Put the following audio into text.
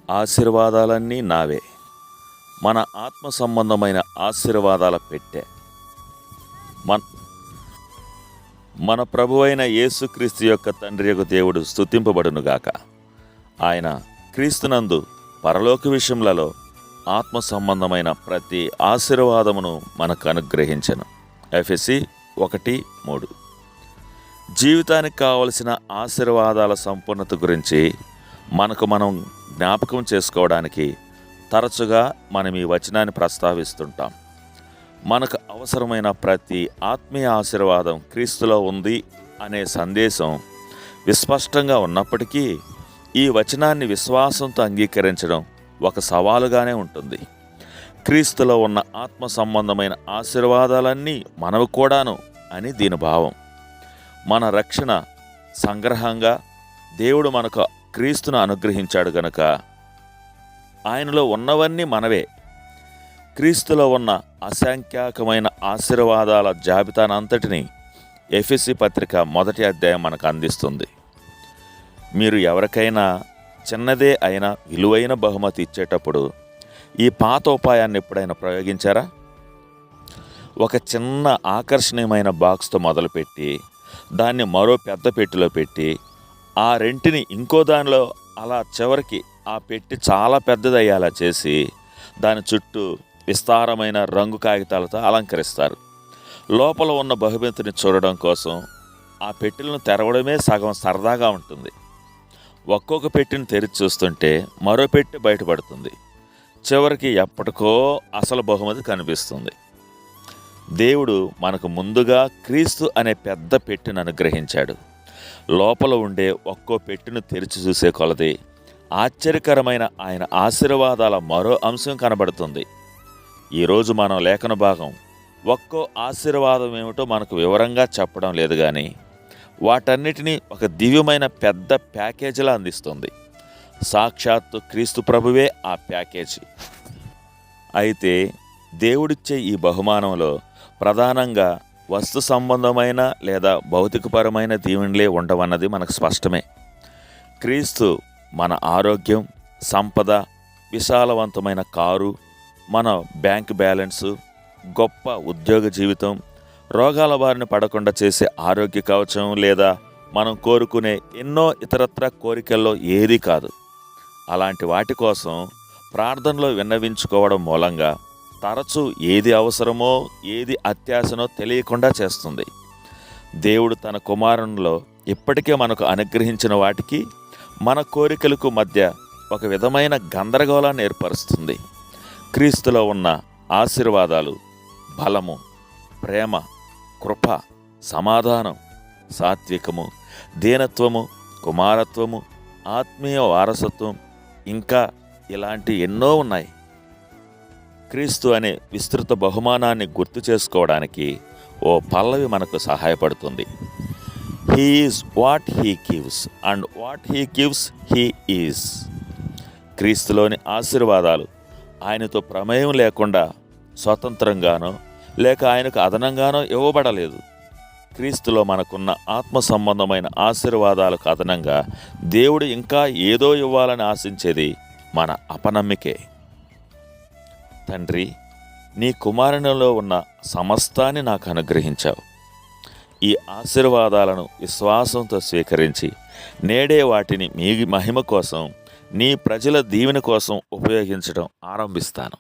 ఆశీర్వాదాలన్నీ నావే. మన ఆత్మ సంబంధమైన ఆశీర్వాదాల పెట్టె మన ప్రభువైన యేసుక్రీస్తు యొక్క తండ్రి యొక్క దేవుడు స్తుతింపబడునుగాక. ఆయన క్రీస్తునందు పరలోక విషయములలో ఆత్మ సంబంధమైన ప్రతి ఆశీర్వాదమును మనకు అనుగ్రహించెను. ఎఫెసీ 1:3. జీవితానికి కావలసిన ఆశీర్వాదాల సంపూర్ణత గురించి మనం జ్ఞాపకం చేసుకోవడానికి తరచుగా మనం ఈ వచనాన్ని ప్రస్తావిస్తుంటాం. మనకు అవసరమైన ప్రతి ఆత్మీయ ఆశీర్వాదం క్రీస్తులో ఉంది అనే సందేశం విస్పష్టంగా ఉన్నప్పటికీ ఈ వచనాన్ని విశ్వాసంతో అంగీకరించడం ఒక సవాలుగానే ఉంటుంది. క్రీస్తులో ఉన్న ఆత్మ సంబంధమైన ఆశీర్వాదాలన్నీ మనవి కూడాను అని దీని భావం. మన రక్షణ సంగ్రహంగా దేవుడు మనకు క్రీస్తును అనుగ్రహించాడు గనుక ఆయనలో ఉన్నవన్నీ మనవే. క్రీస్తులో ఉన్న అసంఖ్యాకమైన ఆశీర్వాదాల జాబితానంతటినీ ఎఫెసీ పత్రిక 1వ అధ్యాయం మనకు అందిస్తుంది. మీరు ఎవరికైనా చిన్నదే అయినా విలువైన బహుమతి ఇచ్చేటప్పుడు ఈ పాత ఉపాయాన్ని ఎప్పుడైనా ప్రయోగించారా? ఒక చిన్న ఆకర్షణీయమైన బాక్స్తో మొదలుపెట్టి దాన్ని మరో పెద్ద పెట్టెలో పెట్టి ఆ రెంటిని ఇంకో దానిలో అలా చివరికి ఆ పెట్టి చాలా పెద్దదయ్యేలా చేసి దాని చుట్టూ విస్తారమైన రంగు కాగితాలతో అలంకరిస్తారు. లోపల ఉన్న బహుమతిని చూడడం కోసం ఆ పెట్టెలను తెరవడమే సగం సరదాగా ఉంటుంది. ఒక్కొక్క పెట్టెని తెరిచి చూస్తుంటే మరో పెట్టె బయటపడుతుంది. చివరికి ఎప్పటికో అసలు బహుమతి కనిపిస్తుంది. దేవుడు మనకు ముందుగా క్రీస్తు అనే పెద్ద పెట్టెను అనుగ్రహించాడు. లోపల ఉండే ఒక్కో పెట్టెను తెరిచి చూసే కొలది ఆశ్చర్యకరమైన ఆయన ఆశీర్వాదాల మరో అంశం కనబడుతుంది. ఈరోజు మనం లేఖన భాగం ఒక్కో ఆశీర్వాదం ఏమిటో మనకు వివరంగా చెప్పడం లేదు, కానీ వాటన్నిటినీ ఒక దివ్యమైన పెద్ద ప్యాకేజీలా అందిస్తుంది. సాక్షాత్తు క్రీస్తు ప్రభువే ఆ ప్యాకేజీ. అయితే దేవుడిచ్చే ఈ బహుమానంలో ప్రధానంగా వస్తు సంబంధమైన లేదా భౌతికపరమైన దీవెనలే ఉండవన్నది మనకు స్పష్టమే. క్రీస్తు మన ఆరోగ్యం, సంపద, విశాలవంతమైన కారు, మన బ్యాంక్ బ్యాలెన్సు, గొప్ప ఉద్యోగ జీవితం, రోగాల బారిన పడకుండా చేసే ఆరోగ్య కవచం లేదా మనం కోరుకునే ఎన్నో ఇతరత్ర కోరికల్లో ఏదీ కాదు. అలాంటి వాటి కోసం ప్రార్థనలో విన్నవించుకోవడం మూలంగా తరచూ ఏది అవసరమో ఏది అత్యాశనో తెలియకుండా చేస్తుంది. దేవుడు తన కుమారునిలో ఇప్పటికే మనకు అనుగ్రహించిన వాటికి మన కోరికలకు మధ్య ఒక విధమైన గందరగోళాన్ని ఏర్పరుస్తుంది. క్రీస్తులో ఉన్న ఆశీర్వాదాలు బలము, ప్రేమ, కృప, సమాధానం, సాత్వికము, దీనత్వము, కుమారత్వము, ఆత్మీయ వారసత్వం, ఇంకా ఇలాంటి ఎన్నో ఉన్నాయి. క్రీస్తు అనే విస్తృత బహుమానాన్ని గుర్తు చేసుకోవడానికి ఓ పల్లవి మనకు సహాయపడుతుంది. He is what he gives and what he gives he is. క్రీస్తులోని ఆశీర్వాదాలు ఆయనతో ప్రమేయం లేకుండా స్వతంత్రంగానో లేక ఆయనకు అదనంగానో ఇవ్వబడలేదు. క్రీస్తులో మనకున్న ఆత్మ సంబంధమైన ఆశీర్వాదాలకు అదనంగా దేవుడు ఇంకా ఏదో ఇవ్వాలని ఆశించేది మన అపనమ్మికే. తండ్రి, నీ కుమారునిలో ఉన్న సమస్తాన్ని నాకు అనుగ్రహించావు. ఈ ఆశీర్వాదాలను విశ్వాసంతో స్వీకరించి నేడే వాటిని మీ మహిమ కోసం, నీ ప్రజల దీవెన కోసం ఉపయోగించడం ఆరంభిస్తాను.